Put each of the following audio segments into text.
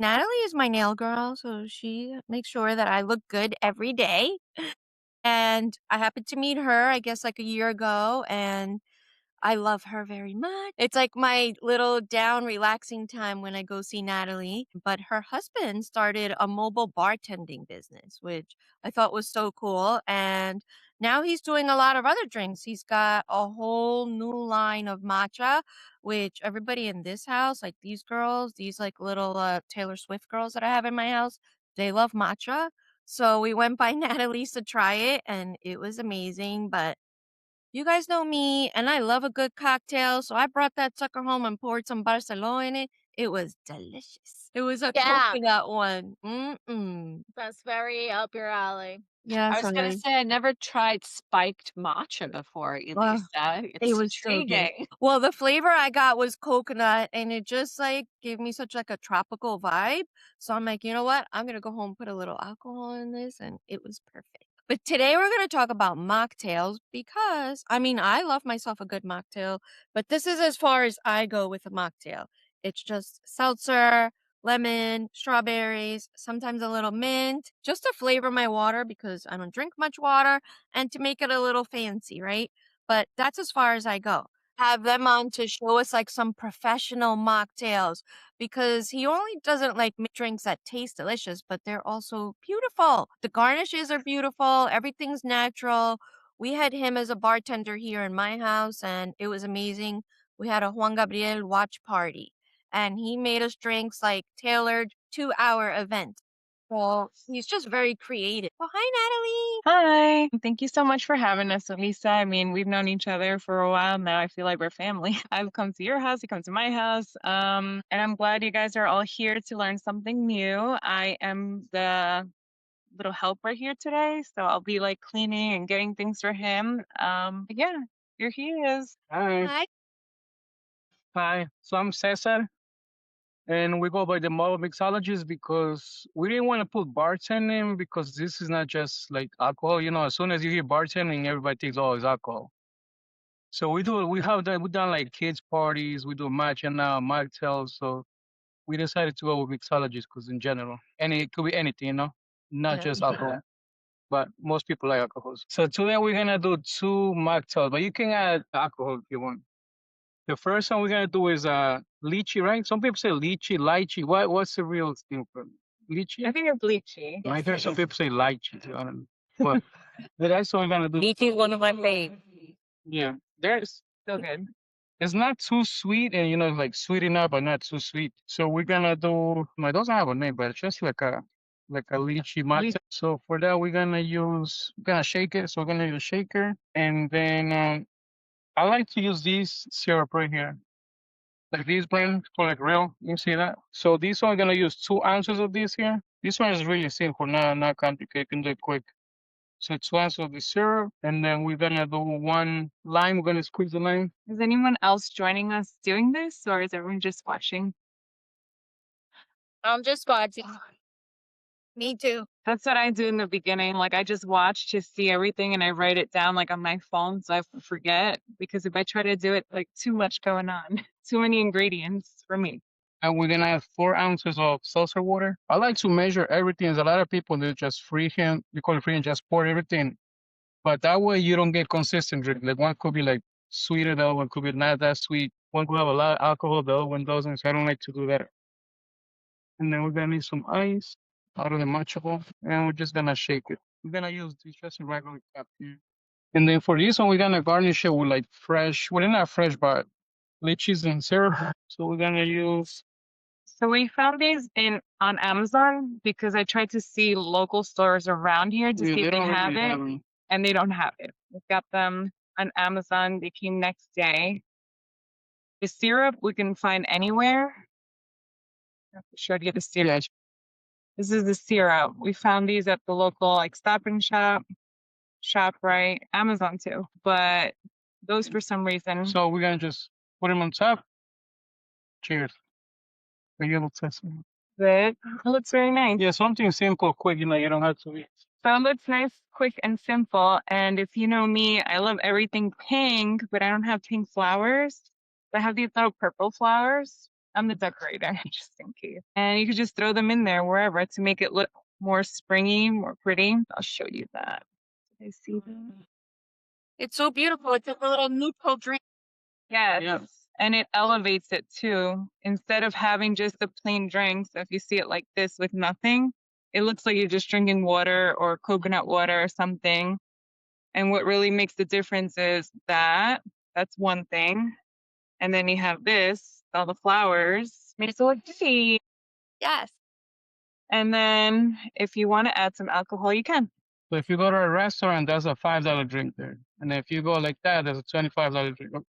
Natalie is my nail girl, so she makes sure that I look good every day. And I happened to meet her, I guess, like a year ago, and I love her very much. It's like my little down relaxing time when I go see Natalie. But her husband started a mobile bartending business, which I thought was so cool. And now he's doing a lot of other drinks. He's got a whole new line of matcha, which everybody in this house, like these girls, these like little Taylor Swift girls that I have in my house, they love matcha. So we went by Natalie's to try it and it was amazing. But you guys know me, and I love a good cocktail, so I brought that sucker home and poured some Barcelo in it. It was delicious. It was a Yeah, coconut one. Mm-mm. that's very up your alley. I Yes, was gonna honey. say I never tried spiked matcha before, Well, Elisa. it It's was so good. intriguing. Well, the flavor I got was coconut, and it just like gave me such like a tropical vibe. So I'm like, you know what? I'm gonna go home, put a little alcohol in this, and it was perfect. But today we're gonna talk about mocktails because I mean I love myself a good mocktail, but this is as far as I go with a mocktail. It's just seltzer, lemon, strawberries, sometimes a little mint, just to flavor my water because I don't drink much water and to make it a little fancy, right? But that's as far as I go. Have them on to show us like some professional mocktails because he only doesn't like make drinks that taste delicious, but they're also beautiful. The garnishes are beautiful, everything's natural. We had him as a bartender here in my house and it was amazing. We had a Juan Gabriel watch party and he made us drinks like tailored to our event. So he's just very creative. Well, hi, Hi. Thank you so much for having us, Lisa. I mean, we've known each other for a while now. I feel like we're family. I've come to your house, you come to my house. And I'm glad you guys are all here to learn something new. I am the little helper here today, so I'll be like cleaning and getting things for him. But yeah, here he is. Hi. Natalie. Hi, so I'm Cesar, and we go by the Model Mixologist because we didn't want to put bartending because this is not just like alcohol. You know, as soon as you hear bartending, everybody thinks, oh, it's alcohol. So we have that, we've done like kids' parties, we do matcha now, mocktails. So we decided to go with mixologist because in general, it could be anything, you know, not Yeah. just alcohol. But most people like alcohols. So today we're gonna do two mocktails, but you can add alcohol if you want. The first one we're gonna do is lychee, right? Some people say lychee, lychee. What's the real thing for lychee? I think it's lychee. I hear some people say lychee. I don't know. But that's what we're gonna do. Lychee is one of my faves. Yeah, there's So good. it's not too sweet, and you know, like sweet enough, but not too sweet. So we're gonna do. No, it doesn't have a name, but it's just like a lychee matcha. So for that, we're gonna shake it. So we're gonna use a shaker, and then I like to use this syrup right here. Like these blends for like real. You see that? So this one, I'm gonna use 2 ounces of this here. This one is really simple, not complicated. You can do it quick. So 2 ounces of the syrup, and then we're gonna do one lime. We're gonna squeeze the lime. Is anyone else joining us doing this, or is everyone just watching? I'm just watching. Me too. That's what I do in the beginning. Like I just watch to see everything and I write it down like on my phone so I forget. Because if I try to do it, like too much going on, too many ingredients for me. And we're gonna add 4 ounces of seltzer water. I like to measure everything. There's a lot of people that just freehand, you call it freehand, just pour everything. But that way you don't get consistent drink. Like one could be like sweeter, the other one could be not that sweet. One could have a lot of alcohol, the other one doesn't. So I don't like to do that. And then we're gonna need some ice out of the matcha bowl, and we're just gonna shake it. We're gonna use this just a regular cup here. And then for this one, we're gonna garnish it with like fresh, well, not fresh, but lychees and syrup. So we're gonna use. So we found these on Amazon because I tried to see local stores around here to Yeah, see they if they don't have really it, have them. and they don't have it. We got them on Amazon. They came next day. The syrup we can find anywhere. I'm sure to get the syrup. Yeah, This is the syrup. We found these at the local like Stop and Shop, ShopRite, Amazon too. But those for some reason. so we're gonna just put them on top. Cheers. A little test. Good. It looks very nice. Yeah, something simple, quick. You know, you don't have to eat. So it looks nice, quick, and simple. And if you know me, I love everything pink, but I don't have pink flowers. I have these little purple flowers. I'm the decorator, just in case. And you could just throw them in there wherever to make it look more springy, more pretty. I'll show you that. Did I see that? It's so beautiful. It's like a little neutral drink. Yes. Yeah. And it elevates it too. Instead of having just a plain drink, so if you see it like this with nothing, it looks like you're just drinking water or coconut water or something. And what really makes the difference is that that's one thing. And then you have this, all the flowers. Makes it look pretty. Yes. And then if you want to add some alcohol, you can. So if you go to a restaurant, that's a $5 drink there. And if you go like that, there's a $25 drink. Oh,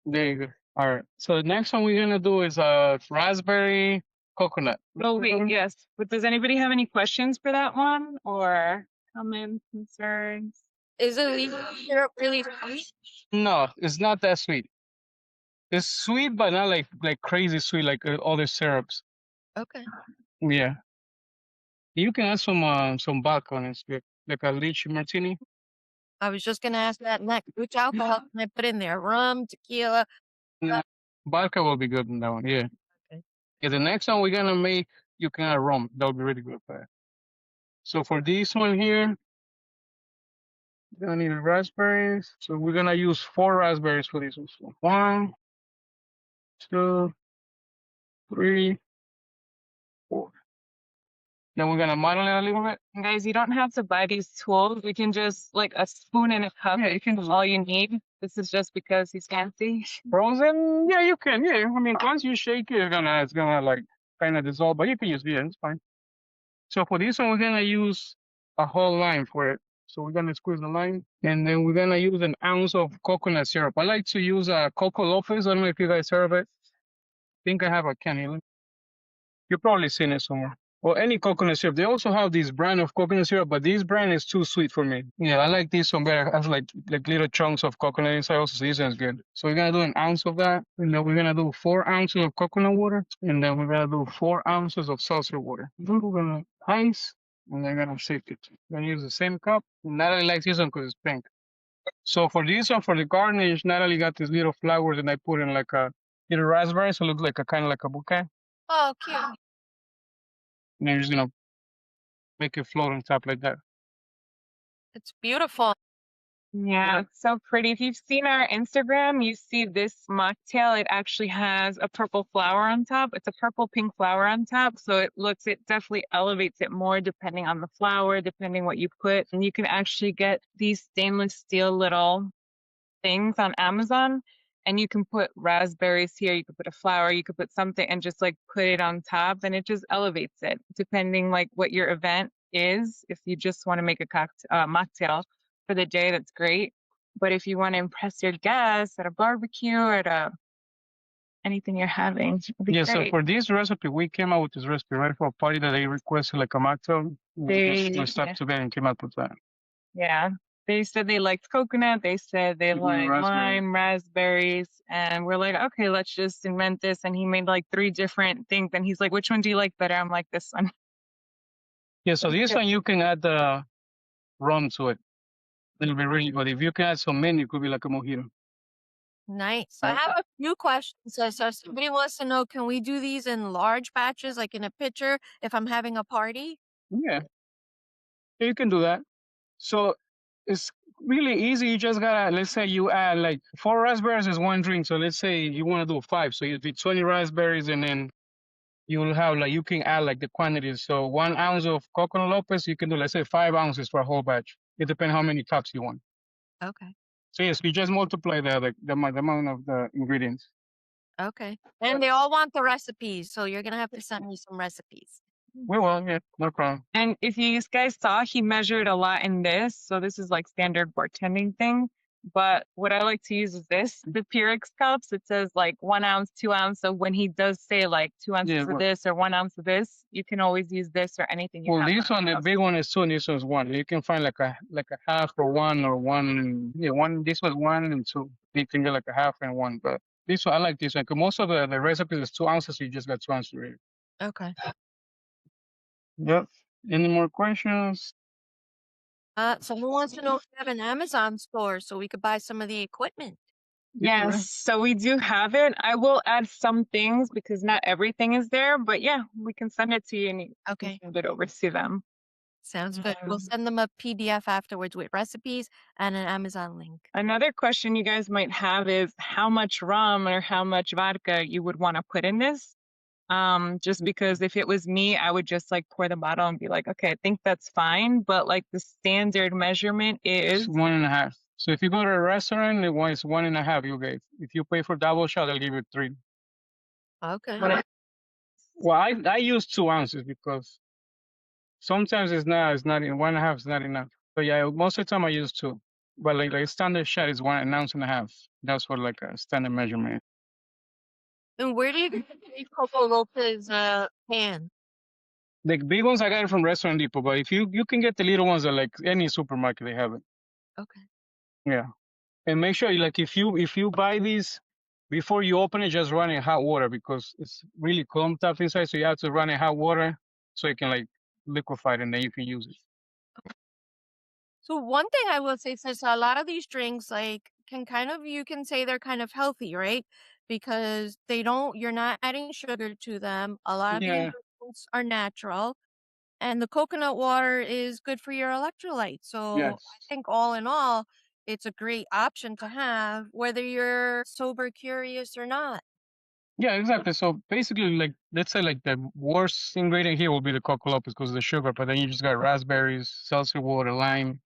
there you go. All right. So the next one we're gonna do is raspberry coconut. Oh, wait, yes. But does anybody have any questions for that one or comments, concerns? Is the leaf syrup really sweet? No, it's not that sweet. It's sweet, but not like crazy sweet like other syrups. Okay. Yeah. You can add some vodka on it, like a lychee martini. I was just gonna ask that next. Which alcohol can I put in there? Rum, tequila. Yeah. Vodka will be good in that one. Yeah. Okay. Yeah. The next one we're gonna make, you can add rum. That would be really good for that. So for this one here, you're gonna need raspberries. So we're gonna use 4 raspberries for this one. So 1, 2, 3, 4. Then we're gonna muddle it a little bit. And guys, you don't have to buy these tools. We can just like a spoon and a cup. Yeah, you can. Is all you need. This is just because he's fancy. Frozen? Yeah, you can. Yeah, I mean, once you shake it, it's gonna like kind of dissolve. But you can use it's fine. So for this one, we're gonna use a whole lime for it. So we're gonna squeeze the lime, and then we're gonna use an ounce of coconut syrup. I like to use Coco Lopez. I don't know if you guys heard of it. I think I have a can here. You've probably seen it somewhere. Or any coconut syrup. They also have this brand of coconut syrup, but this brand is too sweet for me. Yeah, I like this one better. It has like little chunks of coconut inside. Also, so this one's good. So we're gonna do an ounce of that, and then we're gonna do 4 ounces of coconut water, and then we're gonna do 4 ounces of seltzer water. Then we're gonna ice, and then we're gonna shake it. We're gonna use the same cup. Natalie likes this one because it's pink. So for this one, for the garnish, Natalie got these little flowers, and I put in like a little raspberry, so it looks like a kind of like a bouquet. Oh, cute. And then you're just gonna make it float on top like that. It's beautiful. Yeah, it's so pretty. If you've seen our Instagram, you see this mocktail. It actually has a purple flower on top. It's a purple pink flower on top. So it definitely elevates it more depending on the flower, depending what you put. And you can actually get these stainless steel little things on Amazon. And you can put raspberries here, you could put a flower, you could put something and just like put it on top and it just elevates it depending like what your event is. If you just want to make a mocktail for the day, that's great. But if you want to impress your guests at a barbecue or at anything you're having, it'd be Yeah, great. so for this recipe, we came out with this recipe right for a party that they requested like a mocktail. We just stuck together and came up with that. Yeah. They said they liked coconut. They said they liked lime, raspberries. And we're like, okay, let's just invent this. And he made like 3 different things. And he's like, which one do you like better? I'm like, this one. Yeah, so this one you can add the rum to it. It'll be really good. If you can add some mint, it could be like a mojito. Nice. I have a few questions. So somebody wants to know, can we do these in large batches, like in a pitcher, if I'm having a party? Yeah, you can do that. So it's really easy. You just gotta, let's say you add like 4 raspberries is 1 drink. So let's say you want to do 5. So it'd be 20 raspberries, and then you'll have like, you can add like the quantities. So 1 ounce of coconut Lopez, you can do, let's say 5 ounces for a whole batch. It depends how many cups you want. Okay. So yes, you just multiply the amount of the ingredients. Okay. And they all want the recipes, so you're gonna have to send me some recipes. We will, yeah, no problem. And if you guys saw, he measured a lot in this. So this is like standard bartending thing. But what I like to use is this, the Pyrex cups. It says like 1 ounce, 2 ounce. So when he does say like 2 ounces of this or 1 ounce of this, you can always use this or anything you Well, have. this one, the big one is 2, and this one's 1. You can find like a half or 1 or 1. Yeah, 1. This was 1 and 2. You can get like a half and 1. But this one, I like this one because most of the recipes is 2 ounces. So you just got 2 ounces. Really. Okay. Yep. Any more questions? Someone wants to know if you have an Amazon store so we could buy some of the equipment. Yeah, right. Yes, so we do have it. I will add some things because not everything is there, but yeah, we can send it to you and you can Okay. send it over to them. Sounds good. We'll send them a PDF afterwards with recipes and an Amazon link. Another question you guys might have is how much rum or how much vodka you would want to put in this. Just because if it was me, I would just like pour the bottle and be like, okay, I think that's fine. But like the standard measurement It's is 1.5. So if you go to a restaurant, it's 1.5 you get. If you pay for double shot, they'll give you 3. Okay. when it, Well, I use 2 ounces because sometimes it's not in 1.5 is not enough. But yeah, most of the time I use 2. But like standard shot is 1.5 ounces. That's what like a standard measurement. And where do you get the Coco Lopez can? The big ones I got it from Restaurant Depot, but if you can get the little ones at like any supermarket, they have it. Okay. Yeah, and make sure like if you buy these before you open it, just run in hot water because it's really clumped up inside. So you have to run in hot water so it can like liquefy it and then you can use it. So one thing I will say is a lot of these drinks like can kind of you can say they're kind of healthy, right? Because you're not adding sugar to them. A lot of the Yeah. ingredients are natural. And the coconut water is good for your electrolytes. So I Yes. think all in all, it's a great option to have, whether you're sober curious or not. Yeah, exactly. So basically, like let's say like the worst ingredient here will be the cocoa lopez because of the sugar, but then you just got raspberries, seltzer water, lime,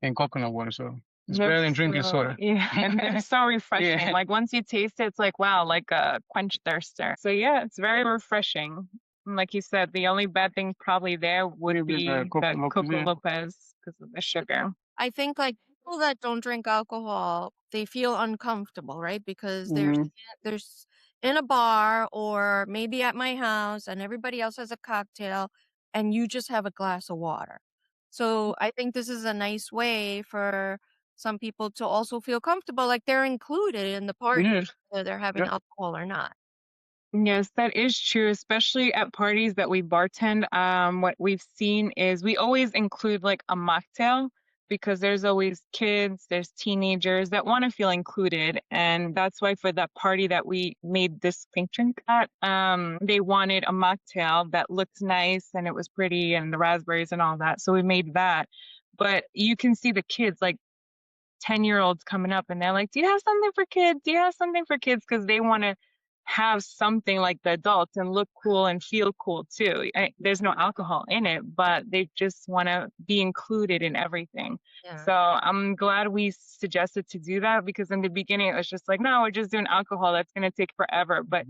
and coconut water. So it's better than drinking soda. Yeah, and they're so refreshing. Yeah. Like once you taste it, it's like wow, like a quench thirster. So yeah, it's very refreshing. And like you said, the only bad thing probably there would be the Coco Lopez because of the sugar. I think like people that don't drink alcohol, they feel uncomfortable, right? Because Mhm. there's in a bar or maybe at my house and everybody else has a cocktail and you just have a glass of water. So I think this is a nice way for some people to also feel comfortable, like they're included in the party, Yes. whether they're having alcohol or not. Yes, that is true, especially at parties that we bartend. What we've seen is we always include like a mocktail because there's always kids, there's teenagers that want to feel included. And that's why for that party that we made this pink drink at, they wanted a mocktail that looked nice and it was pretty and the raspberries and all that. So we made that. But you can see the kids like 10-year-olds coming up and they're like, do you have something for kids? Do you have something for kids? Because they want to have something like the adults and look cool and feel cool too. There's no alcohol in it, but they just want to be included in everything. Yeah. So I'm glad we suggested to do that because in the beginning it was just like, no, we're just doing alcohol. That's going to take forever. But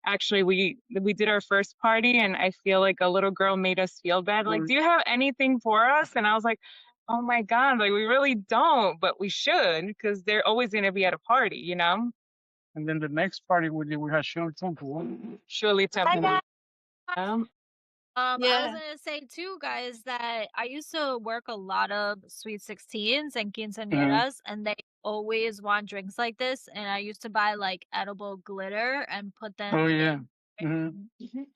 actually we did our first party and I feel like a little girl made us feel bad. Like, do you have anything for us? And I was like, oh my God, like we really don't, but we should because they're always going to be at a party, you know? And then the next party we did, we had Shirley Temple. Shirley Temple. I was Yeah. gonna say too, guys, that I used to work a lot of sweet 16s and quinceañeras, and they always want drinks like this. And I used to buy like edible glitter and put them Oh yeah.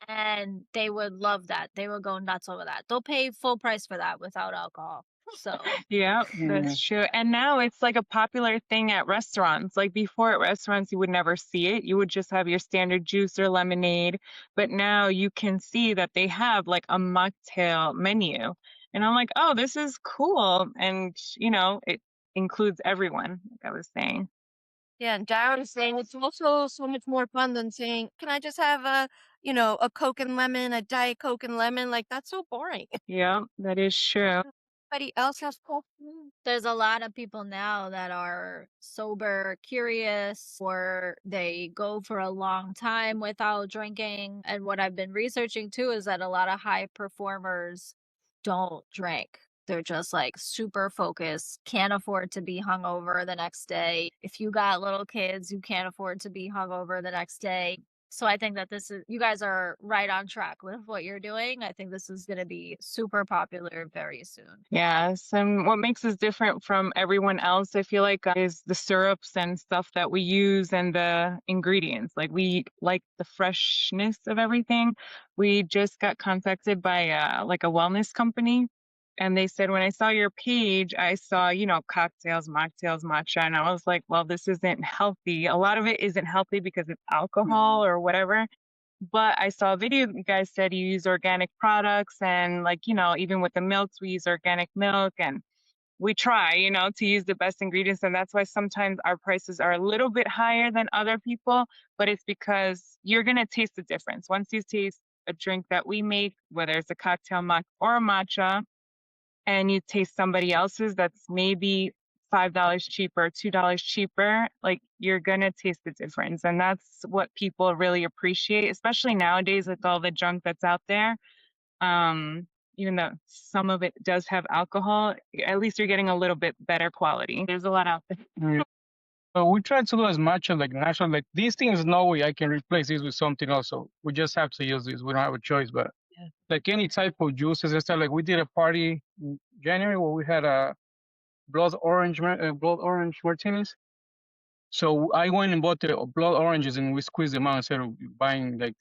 and they would love that. They would go nuts over that. They'll pay full price for that without alcohol. So Yeah, that's true. And now it's like a popular thing at restaurants. Like before at restaurants, you would never see it. You would just have your standard juice or lemonade. But now you can see that they have like a mocktail menu. And I'm like, oh, this is cool. And, you know, it includes everyone, like I was saying. Yeah, and Darren is saying it's also so much more fun than saying, "Can I just have a Coke and lemon, a Diet Coke and lemon?" Like that's so boring. Yeah, that is true. Anybody else has questions? there's a lot of people now that are sober, curious, or they go for a long time without drinking. And what I've been researching too is that a lot of high performers don't drink. They're just like super focused, can't afford to be hungover the next day. If you got little kids, you can't afford to be hungover the next day. So I think that you guys are right on track with what you're doing. I think this is going to be super popular very soon. Yes, and what makes us different from everyone else, I feel like, is the syrups and stuff that we use and the ingredients. Like we like the freshness of everything. We just got contacted by like a wellness company, And they said, when I saw your page, I saw, cocktails, mocktails, matcha. And I was like, well, this isn't healthy. A lot of it isn't healthy because it's alcohol or whatever. But I saw a video, you guys said you use organic products. And even with the milks, we use organic milk. And we try, to use the best ingredients. And that's why sometimes our prices are a little bit higher than other people. But it's because you're going to taste the difference. Once you taste a drink that we make, whether it's a cocktail or a matcha, and you taste somebody else's that's maybe $5 cheaper, $2 cheaper, like you're going to taste the difference. And that's what people really appreciate, especially nowadays with all the junk that's out there. Even though some of it does have alcohol, at least you're getting a little bit better quality. There's a lot out there. Yeah. But we try to do as much as like natural. Like these things, no way I can replace these with something else. So we just have to use these. We don't have a choice. But like any type of juices and stuff, like we did a party in January where we had a blood orange martinis. So I went and bought the blood oranges and we squeezed them out instead of buying like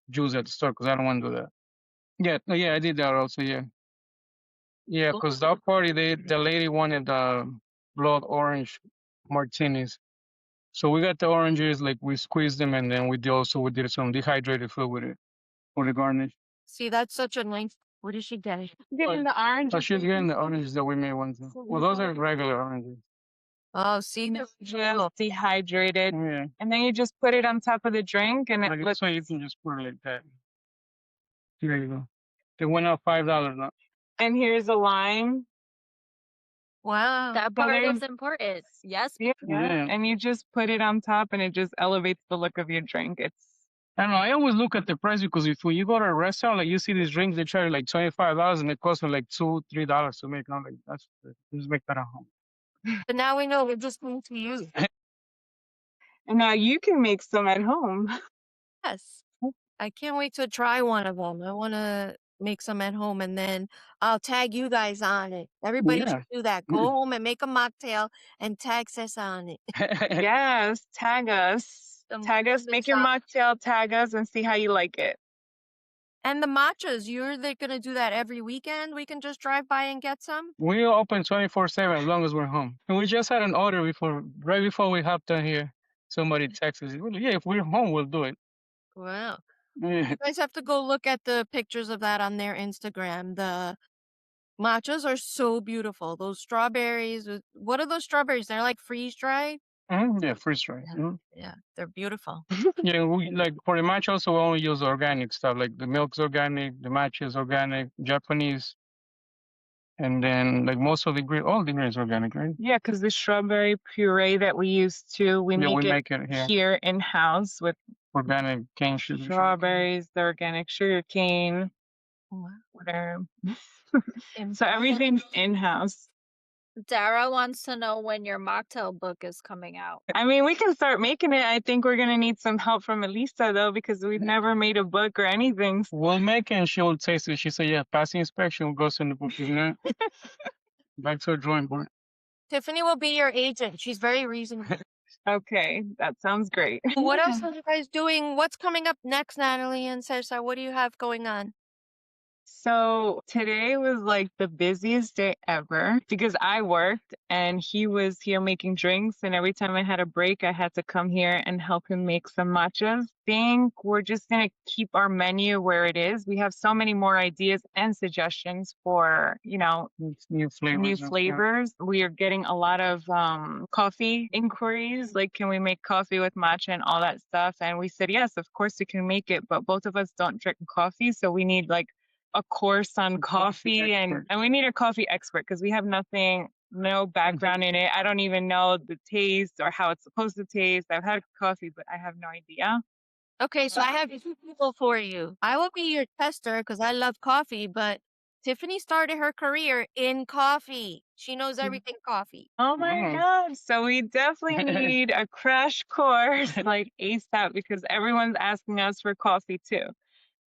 juice at the store because I don't want to do that. Yeah, yeah, I did that also. Yeah, yeah, because that party, the lady wanted blood orange martinis. So we got the oranges, like we squeezed them, and then we did some dehydrated food with it for the garnish. See, that's such a nice. What did she get? Getting the orange. So she's getting the oranges that we made once. Well, those are regular oranges. Oh, see, Just dehydrated, Yeah, and then you just put it on top of the drink, and like this way you can just put it like that. There you go. They went up $5 now. And here's a lime. wow. That So part there's- is important. Yes. Yeah. Yeah. And you just put it on top, and it just elevates the look of your drink. I don't know. I always look at the price because if when you go to a restaurant, like you see these drinks, they charge like $25 and it costs them like $2-3 to make. I'm like, that's just make that at home. But now we know we're just going to use. And now you can make some at home. Yes. I can't wait to try one of them. I want to make some at home and then I'll tag you guys on it. Everybody Yeah. should do that. Go home and make a mocktail and tag Cesar on it. Yes, tag us. Tag us, make your mocktail, tag us, and see how you like it. And the matchas, you're going to do that every weekend? We can just drive by and get some? We open 24/7 as long as we're home. And we just had an order right before we hopped on here. Somebody texted us. Well, yeah, if we're home, we'll do it. Wow. Yeah. You guys have to go look at the pictures of that on their Instagram. The matchas are so beautiful. Those strawberries, what are those strawberries? They're like freeze dried? Yeah, freeze dry. Yeah, they're beautiful. Yeah, we like for the matcha also we only use organic stuff like the milk's organic, the matcha is organic, Japanese, and then like most of the all the ingredients are organic, right? Yeah, because the strawberry puree that we use too, we make it here. here in house with Organic cane sugar. strawberries, the organic sugar cane, whatever. So everything's in house. Dara wants to know when your mocktail book is coming out. I mean, we can start making it. I think we're gonna need some help from Elisa though, because we've never made a book or anything. We'll make it and she will taste it. She said, yeah, pass the inspection, we'll go send the book, back to the drawing board. Tiffany will be your agent. She's very reasonable. Okay, that sounds great. What else are you guys doing? What's coming up next, Natalie and Cesar? What do you have going on? So today was like the busiest day ever because I worked and he was here making drinks. And every time I had a break, I had to come here and help him make some matchas. Think we're just going to keep our menu where it is. We have so many more ideas and suggestions for, new flavors. We are getting a lot of coffee inquiries. Like, can we make coffee with matcha and all that stuff? And we said, yes, of course we can make it. But both of us don't drink coffee. So we need like a course on coffee and we need a coffee expert because we have no background in it. I don't even know the taste or how it's supposed to taste. I've had coffee, but I have no idea. Okay, so I have two people for you. I will be your tester because I love coffee, but Tiffany started her career in coffee. She knows everything coffee. Oh my God. So we definitely need a crash course like ASAP because everyone's asking us for coffee too.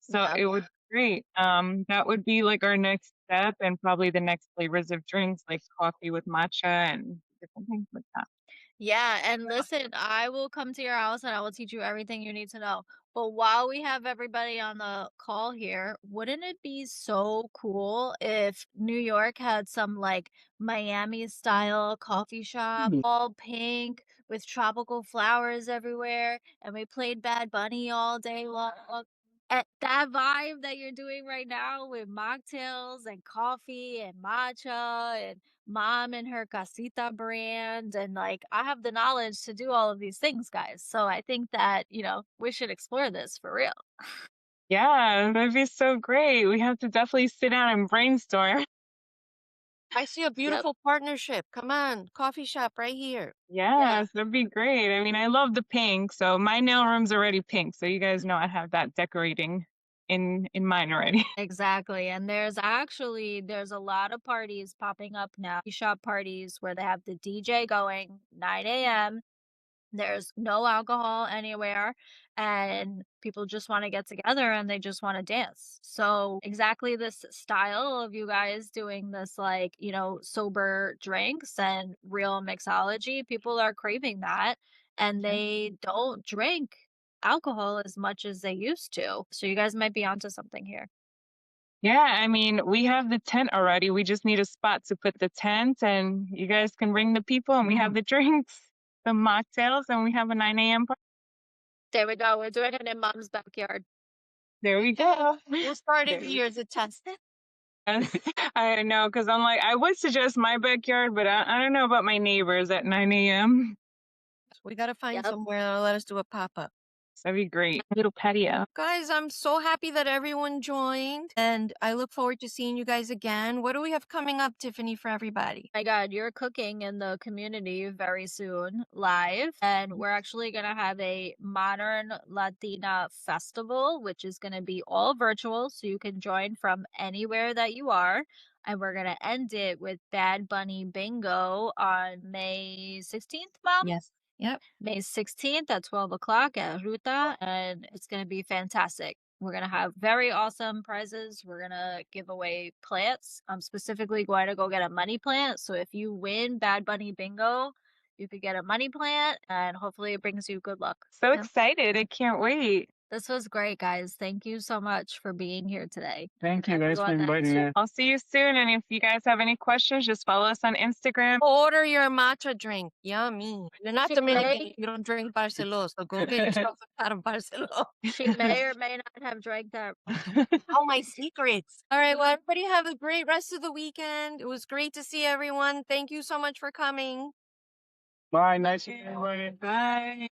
So it would great. That would be like our next step and probably the next flavors of drinks like coffee with matcha and different things like that. Yeah, and listen, I will come to your house and I will teach you everything you need to know. But while we have everybody on the call here, wouldn't it be so cool if New York had some like Miami style coffee shop, Mhm. all pink with tropical flowers everywhere, and we played Bad Bunny all day long? That vibe that you're doing right now with mocktails and coffee and matcha and mom and her casita brand, and like I have the knowledge to do all of these things, guys. So I think that, we should explore this for real. Yeah, that'd be so great. We have to definitely sit down and brainstorm. I see a Yep. beautiful partnership. Come on, coffee shop right here. Yeah. Yes, that'd be great. I mean, I love the pink, so my nail room's already pink, so you guys know I have that decorating in mine already. Exactly. And there's a lot of parties popping up now. Shop parties where they have the DJ going 9 a.m. There's no alcohol anywhere, and people just want to get together and they just want to dance. So, exactly this style of you guys doing this, like, sober drinks and real mixology, people are craving that and they don't drink alcohol as much as they used to. So, you guys might be onto something here. Yeah, I mean, we have the tent already. We just need a spot to put the tent, and you guys can bring the people, and we have the drinks, the mocktails, and we have a 9 a.m. party. There we go. We're doing it in mom's backyard. There we go. We'll start it There here as a test. I know, because I'm like, I would suggest my backyard, but I don't know about my neighbors at 9 a.m. We got to find Yep. somewhere that'll let us do a pop-up. That'd be great. Little patio. Guys, I'm so happy that everyone joined, and I look forward to seeing you guys again. What do we have coming up, Tiffany, for everybody? My God, you're cooking in the community very soon, live. And we're actually going to have a modern Latina festival, which is going to be all virtual. So you can join from anywhere that you are. And we're going to end it with Bad Bunny Bingo on May 16th, Mom? Yes. Yep. May 16th at 12 o'clock at Ruta, and it's going to be fantastic. We're going to have very awesome prizes. We're going to give away plants. I'm specifically going to go get a money plant. So if you win Bad Bunny Bingo, you could get a money plant, and hopefully it brings you good luck. So Yeah. excited. I can't wait. This was great, guys. Thank you so much for being here today. Thank you guys Go for on that inviting soup. me. I'll see you soon. And if you guys have any questions, just follow us on Instagram. Order your matcha drink. Yummy. You're not She Dominican. may, You don't drink Barcelo, so go get yourself a pot of Barcelo. she may or may not have drank that. All my secrets. All right. Well, everybody have a great rest of the weekend. It was great to see everyone. Thank you so much for coming. Bye. Nice to meet everybody. Bye.